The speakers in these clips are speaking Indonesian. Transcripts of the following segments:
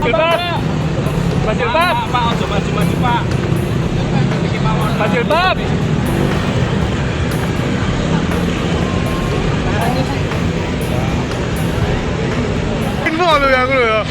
Jilbab. Mas Jilbab. Pak, ojo maju-maju, Pak. Mas Jilbab. Info lu ya, lu ya.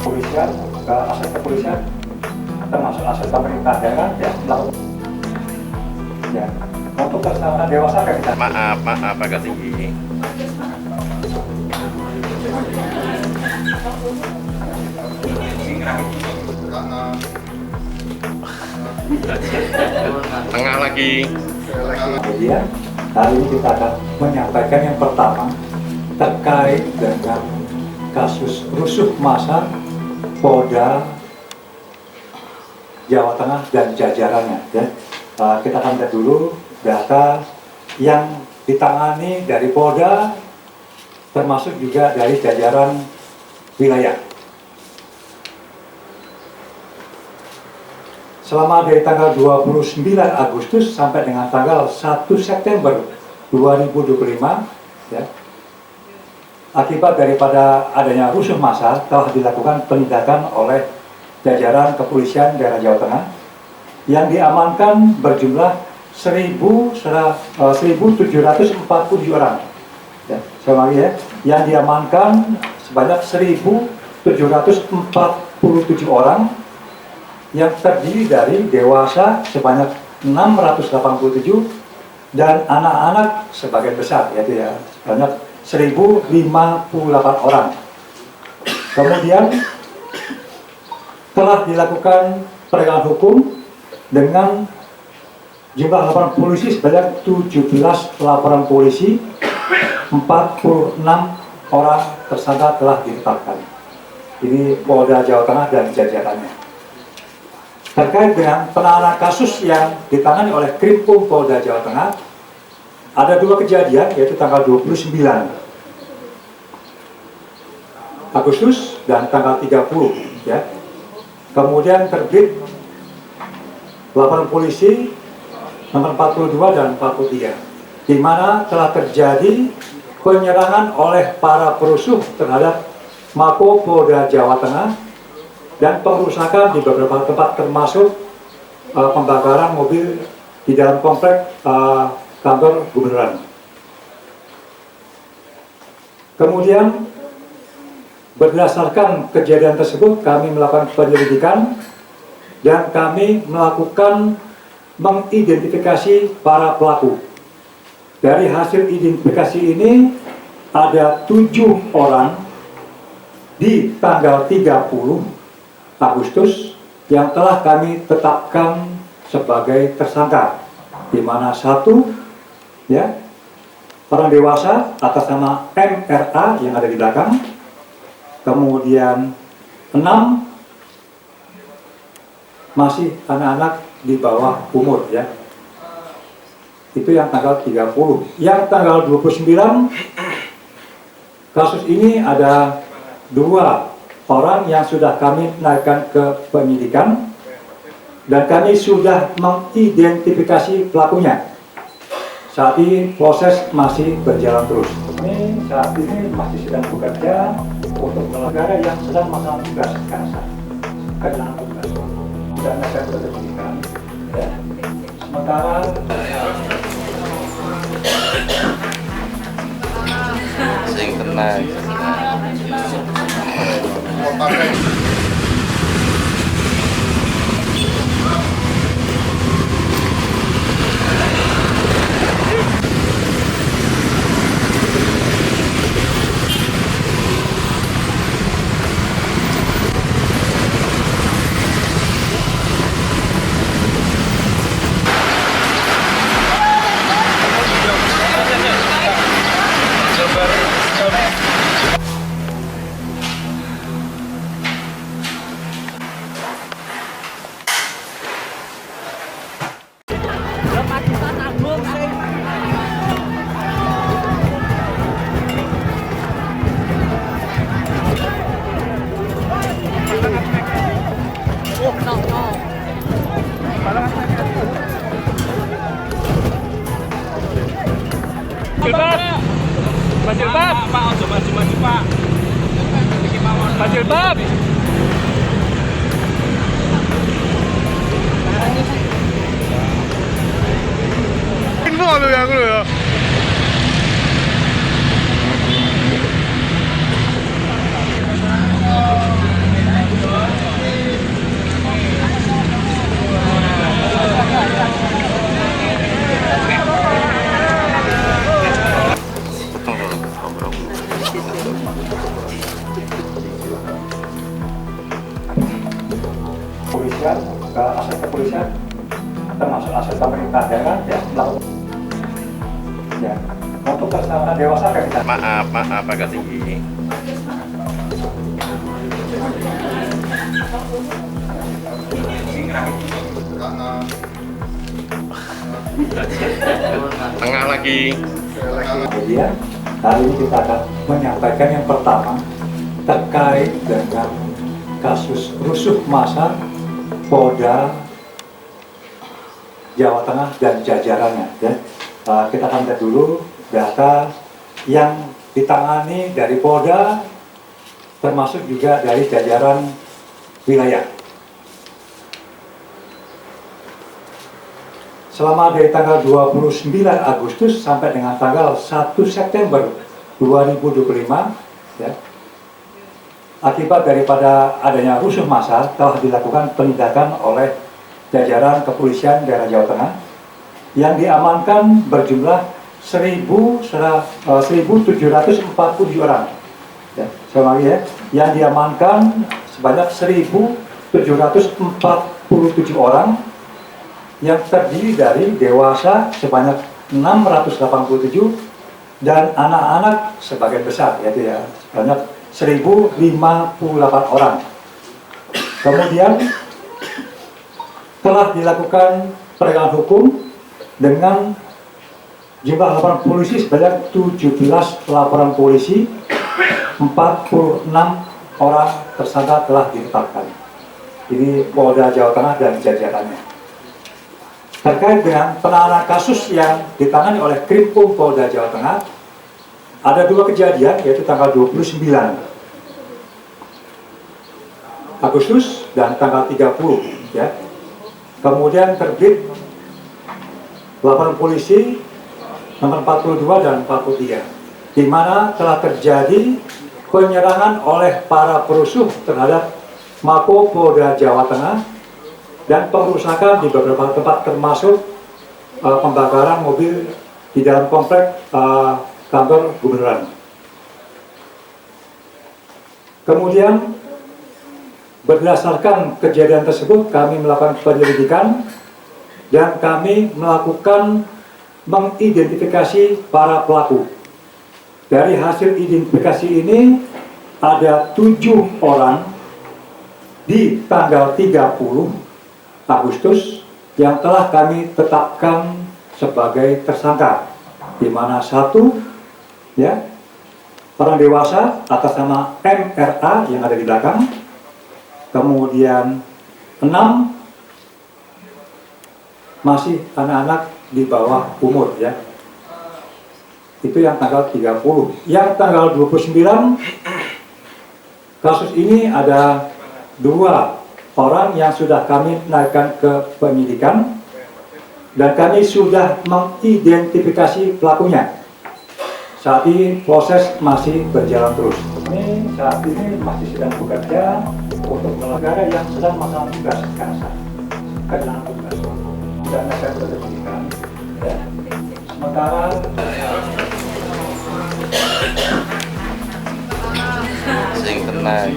Kepolisian, aset kepolisian termasuk aset pemerintah daerah ya melakukan ya untuk keselamatan dewasa kan kita maaf agak tinggi. Tengah lagi. Kemudian hari ini kita akan menyampaikan yang pertama terkait dengan kasus rusuh massa Polda Jawa Tengah dan jajarannya ya. Kita akan lihat dulu data yang ditangani dari Polda termasuk juga dari jajaran wilayah. Selama dari tanggal 29 Agustus sampai dengan tanggal 1 September 2025 ya, akibat daripada adanya rusuh massa telah dilakukan penindakan oleh jajaran kepolisian daerah Jawa Tengah yang diamankan berjumlah 1.747 orang. Ya, sekali lagi ya, yang diamankan sebanyak 1.747 orang yang terdiri dari dewasa sebanyak 687 dan anak-anak sebagian besar, yaitu ya sebanyak 1.058 orang. Kemudian telah dilakukan penegakan hukum dengan jumlah laporan polisi sebanyak 17 laporan polisi, 46 orang tersangka telah ditetapkan. Ini Polda Jawa Tengah dan jajarannya. Terkait dengan penanganan kasus yang ditangani oleh Krimpum Polda Jawa Tengah, ada dua kejadian, yaitu tanggal 29 Agustus dan tanggal 30 ya. Kemudian terbit laporan polisi nomor 42 dan 43 di mana telah terjadi penyerangan oleh para perusuh terhadap Mako Polda Jawa Tengah dan pengerusakan di beberapa tempat termasuk pembakaran mobil di dalam komplek kantor gubernuran. Kemudian berdasarkan kejadian tersebut kami melakukan penyelidikan dan kami melakukan mengidentifikasi para pelaku. Dari hasil identifikasi ini ada 7 orang di tanggal 30 Agustus yang telah kami tetapkan sebagai tersangka, di mana satu ya orang dewasa atas nama MRA yang ada di belakang, kemudian 6 masih anak-anak di bawah umur ya. Itu yang tanggal 30. Yang tanggal 29 kasus ini ada 2 orang yang sudah kami naikkan ke penyidikan dan kami sudah mengidentifikasi pelakunya. Saat ini proses masih berjalan terus. Ini saat ini masih sedang bekerja untuk negara yang sedang melaksanakan tugas kehilangan tugas dan akan berpendidikan. Ya. Sementara Sing tenang. Jilbab. Mas Jilbab. Pak, ojo maju-maju, Pak. Mas Jilbab. Info lo ya, aku lo ya. Kepolisian, aset kepolisian, termasuk aset pemerintah daerah, ya, melakukan. Ya, untuk keselamatan dewasa kan kita. Maaf agak tinggi. Tengah lagi. Kemudian hari ini kita akan menyampaikan yang pertama terkait dengan kasus rusuh massa Polda Jawa Tengah dan jajarannya. Ya. Kita akan lihat dulu data yang ditangani dari Polda, termasuk juga dari jajaran wilayah. Selama dari tanggal 29 Agustus sampai dengan tanggal 1 September 2025, ya, akibat daripada adanya rusuh massa telah dilakukan penindakan oleh jajaran kepolisian daerah Jawa Tengah yang diamankan berjumlah 1.747 orang. Ya, sekali lagi ya, yang diamankan sebanyak 1.747 orang yang terdiri dari dewasa sebanyak 687 dan anak-anak sebagian besar, yaitu ya sebanyak 1.058 orang. Kemudian telah dilakukan penegakan hukum dengan jumlah laporan polisi sebanyak 17 laporan polisi, 46 orang tersangka telah ditetapkan. Ini Polda Jawa Tengah dan jajarannya. Terkait dengan penanganan kasus yang ditangani oleh Krimpum Polda Jawa Tengah, ada dua kejadian, yaitu tanggal 29 Agustus dan tanggal 30, ya. Kemudian terbit laporan polisi nomor 42 dan 43, di mana telah terjadi penyerangan oleh para perusuh terhadap Mako Polda Jawa Tengah dan pengerusakan di beberapa tempat, termasuk pembakaran mobil di dalam komplek kantor gubernuran. Kemudian berdasarkan kejadian tersebut kami melakukan penyelidikan dan kami melakukan mengidentifikasi para pelaku. Dari hasil identifikasi ini ada 7 orang di tanggal 30 Agustus yang telah kami tetapkan sebagai tersangka, di mana 1 ya orang dewasa atas nama MRA yang ada di belakang, kemudian 6 masih anak-anak di bawah umur, ya. Itu yang tanggal 30. Yang tanggal 29 kasus ini ada 2 orang yang sudah kami naikkan ke penyidikan dan kami sudah mengidentifikasi pelakunya. Saat ini proses masih berjalan terus. Ini saat ini masih sedang bekerja untuk negara yang sedang melaksanakan tugas kehilangan tugas dan akan penyidikan. Ya. Sementara Sing tenang.